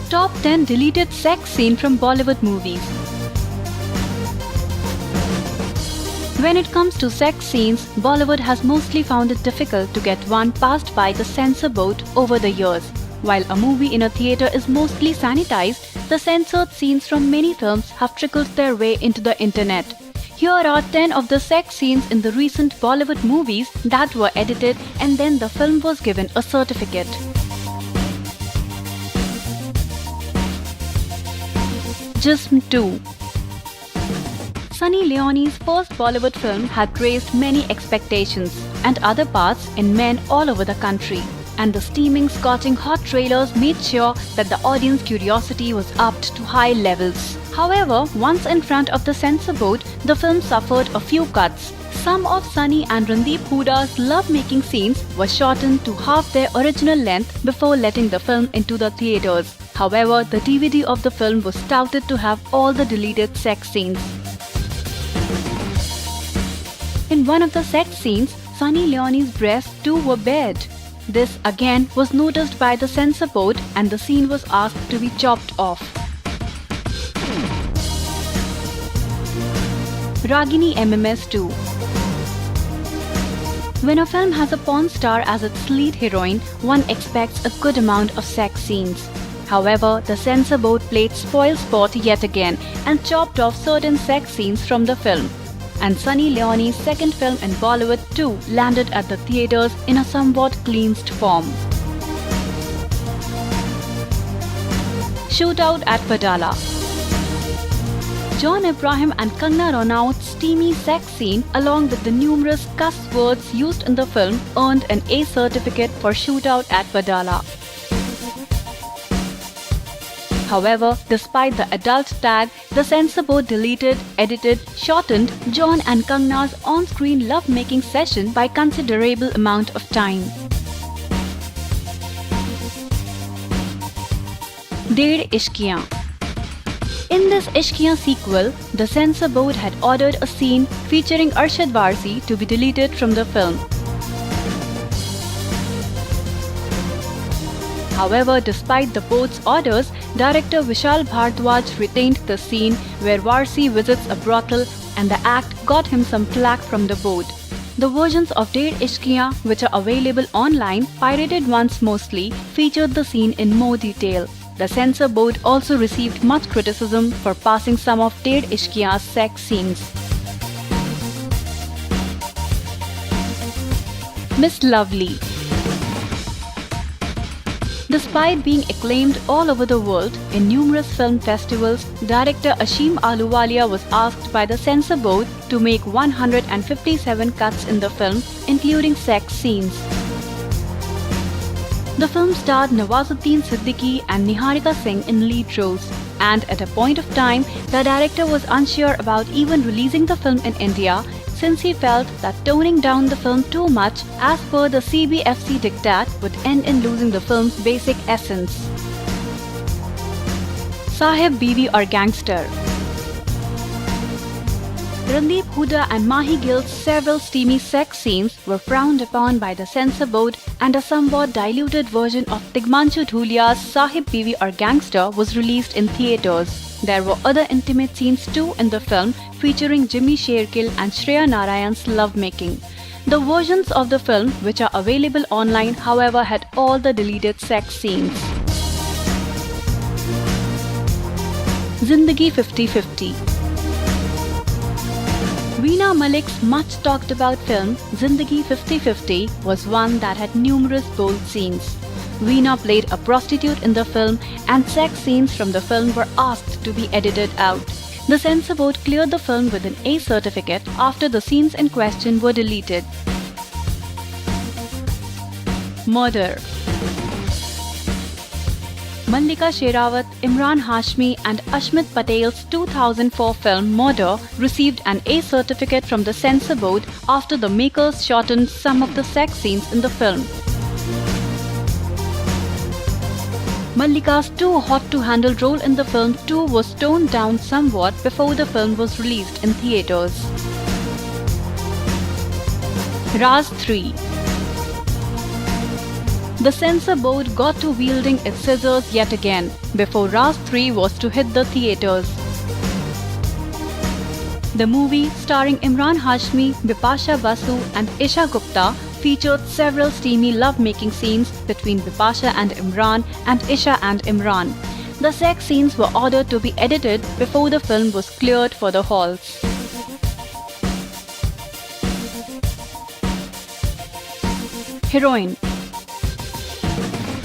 Top 10 deleted sex scene from Bollywood movies. When it comes to sex scenes, Bollywood has mostly found it difficult to get one passed by the censor board over the years. While a movie in a theatre is mostly sanitized, the censored scenes from many films have trickled their way into the internet. Here are 10 of the sex scenes in the recent Bollywood movies that were edited and then the film was given a certificate. Jism 2. Sunny Leone's first Bollywood film had raised many expectations and other parts in men all over the country. And the steaming, scorching hot trailers made sure that the audience curiosity was upped to high levels. However, once in front of the censor board, the film suffered a few cuts. Some of Sunny and Randeep Hooda's love-making scenes were shortened to half their original length before letting the film into the theatres. However, the DVD of the film was touted to have all the deleted sex scenes. In one of the sex scenes, Sunny Leone's breasts too were bared. This again was noticed by the censor board and the scene was asked to be chopped off. Ragini MMS 2. When a film has a porn star as its lead heroine, one expects a good amount of sex scenes. However, the censor board played spoilsport yet again and chopped off certain sex scenes from the film. And Sunny Leone's second film in Bollywood too landed at the theatres in a somewhat cleansed form. Shootout at Padala. John Abraham and Kangana Ranaut's steamy sex scene along with the numerous cuss words used in the film earned an A certificate for Shootout at Padala. However, despite the adult tag, the censor board deleted, edited, shortened John and Kangana's on-screen love-making session by considerable amount of time. Ded Ishqiyan. In this Ishqiyan sequel, the censor board had ordered a scene featuring Arshad Warsi to be deleted from the film. However, despite the board's orders, director Vishal Bhardwaj retained the scene where Warsi visits a brothel and the act got him some flack from the board. The versions of Ded Ishqiyan, which are available online, pirated ones mostly, featured the scene in more detail. The censor board also received much criticism for passing some of Ded Ishqiyan's sex scenes. Miss Lovely. Despite being acclaimed all over the world in numerous film festivals, director Ashim Ahluwalia was asked by the censor board to make 157 cuts in the film, including sex scenes. The film starred Nawazuddin Siddiqui and Niharika Singh in lead roles, and at a point of time, the director was unsure about even releasing the film in India since he felt that toning down the film too much as per the CBFC diktat would end in losing the film's basic essence. Sahib Biwi or Gangster. Randeep Hooda and Mahi Gill's several steamy sex scenes were frowned upon by the censor board, and a somewhat diluted version of Tigmanshu Dhulia's Sahib Biwi or Gangster was released in theatres. There were other intimate scenes too in the film featuring Jimmy Shergill and Shreya Narayan's lovemaking. The versions of the film which are available online, however, had all the deleted sex scenes. Zindagi 50-50. Veena Malik's much talked about film Zindagi 50-50 was one that had numerous bold scenes. Veena played a prostitute in the film and sex scenes from the film were asked to be edited out. The censor board cleared the film with an A certificate after the scenes in question were deleted. Murder. Mallika Sherawat, Imran Hashmi and Ashmit Patel's 2004 film Murder received an A certificate from the censor board after the makers shortened some of the sex scenes in the film. Mallika's too hot-to-handle role in the film too was toned down somewhat before the film was released in theatres. Raz 3. The censor board got to wielding its scissors yet again before Ras 3 was to hit the theatres. The movie, starring Imran Hashmi, Bipasha Basu and Isha Gupta, featured several steamy love-making scenes between Bipasha and Imran and Isha and Imran. The sex scenes were ordered to be edited before the film was cleared for the halls. Heroine.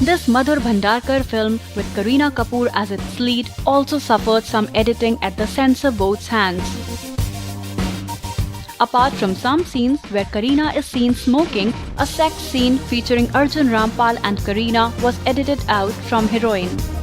This Madhur Bhandarkar film with Kareena Kapoor as its lead also suffered some editing at the censor board's hands. Apart from some scenes where Kareena is seen smoking, a sex scene featuring Arjun Rampal and Kareena was edited out from Heroine.